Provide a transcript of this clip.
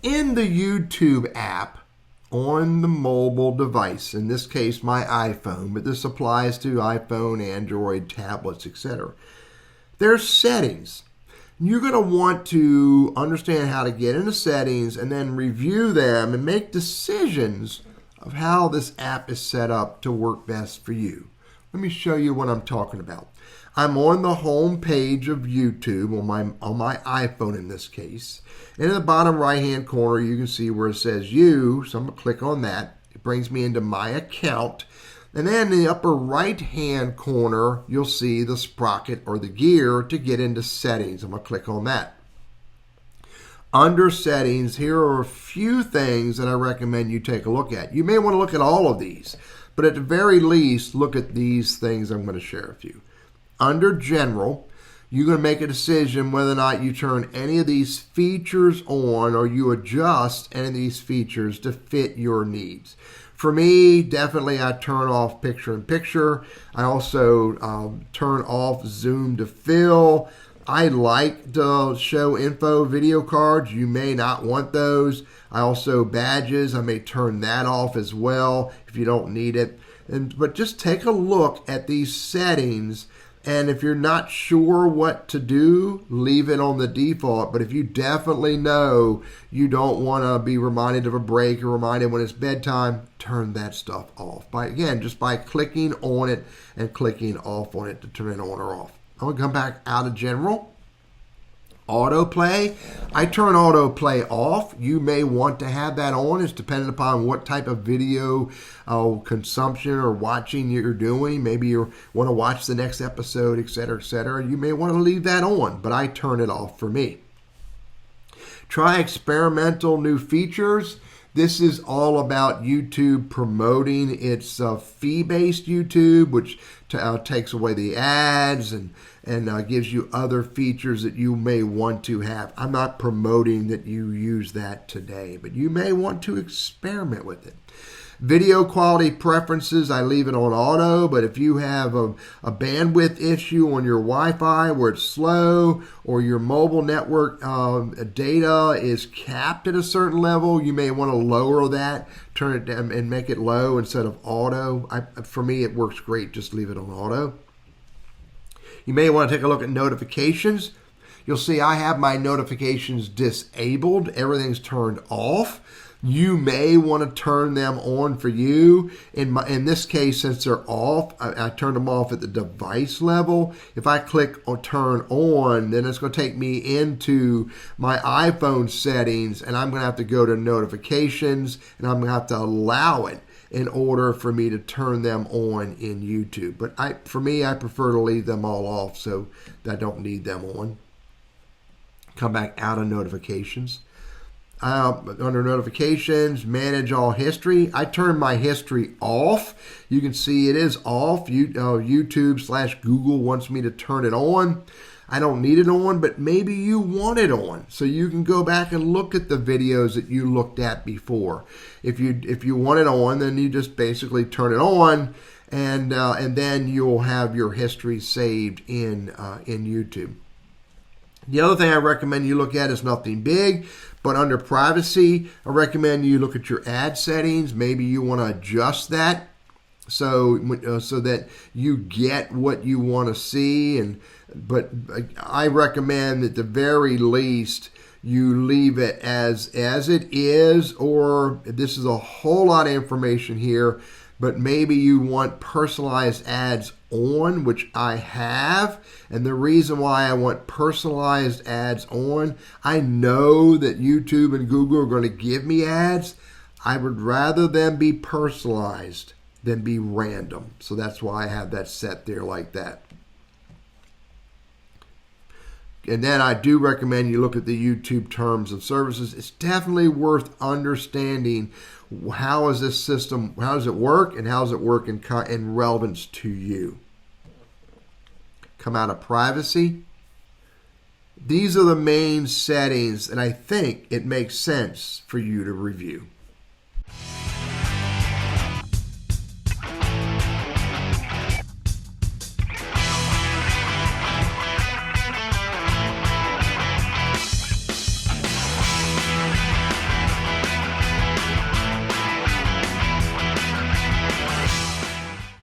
in the YouTube app on the mobile device, in this case my iPhone, but this applies to iPhone, Android, tablets, etc. There's settings. You're going to want to understand how to get into settings and then review them and make decisions of how this app is set up to work best for you. Let me show you what I'm talking about. I'm on the home page of YouTube on my iPhone in this case. And in the bottom right hand corner you can see where it says You. So I'm going to click on that. It brings me into my account. And then in the upper right hand corner you'll see the sprocket or the gear to get into settings. I'm going to click on that. Under settings, here are a few things that I recommend you take a look at. You may want to look at all of these, but at the very least look at these things I'm going to share with you. Under General, you're going to make a decision whether or not you turn any of these features on or you adjust any of these features to fit your needs. For me, definitely I turn off picture-in-picture. I also turn off zoom to fill. I like to show info video cards. You may not want those. I also badges. I may turn that off as well if you don't need it. But just take a look at these settings. And if you're not sure what to do, leave it on the default. But if you definitely know you don't want to be reminded of a break or reminded when it's bedtime, turn that stuff off. Just by clicking on it and clicking off on it to turn it on or off. I'm going to come back out of General. Autoplay. I turn autoplay off. You may want to have that on. It's dependent upon what type of video consumption or watching you're doing. Maybe you want to watch the next episode, etc., etc. You may want to leave that on, but I turn it off for me. Try experimental new features. This is all about YouTube promoting its fee-based YouTube, which takes away the ads and gives you other features that you may want to have. I'm not promoting that you use that today, but you may want to experiment with it. Video quality preferences, I leave it on auto, but if you have a bandwidth issue on your Wi-Fi where it's slow or your mobile network data is capped at a certain level, you may want to lower that, turn it down and make it low instead of auto. For me, it works great. Just leave it on auto. You may want to take a look at notifications. You'll see I have my notifications disabled. Everything's turned off. You may want to turn them on for you. In this case, since they're off, I turned them off at the device level. If I click on turn on, then it's going to take me into my iPhone settings, and I'm going to have to go to notifications, and I'm going to have to allow it in order for me to turn them on in YouTube. But for me, I prefer to leave them all off so that I don't need them on. Come back out of notifications. Under notifications, manage all history. I turn my history off. You can see it is off. YouTube/Google wants me to turn it on. I don't need it on, but maybe you want it on. So you can go back and look at the videos that you looked at before. If you want it on, then you just basically turn it on, and then you'll have your history saved in YouTube. The other thing I recommend you look at is nothing big, but under privacy, I recommend you look at your ad settings. Maybe you want to adjust that so that you get what you want to see. But I recommend at the very least you leave it as it is, or this is a whole lot of information here, but maybe you want personalized ads on, which I have. And the reason why I want personalized ads on, I know that YouTube and Google are going to give me ads. I would rather them be personalized than be random. So that's why I have that set there like that. And then I do recommend you look at the YouTube terms of services. It's definitely worth understanding how is this system, how does it work, and how does it work in relevance to you. Come out of privacy. These are the main settings, and I think it makes sense for you to review.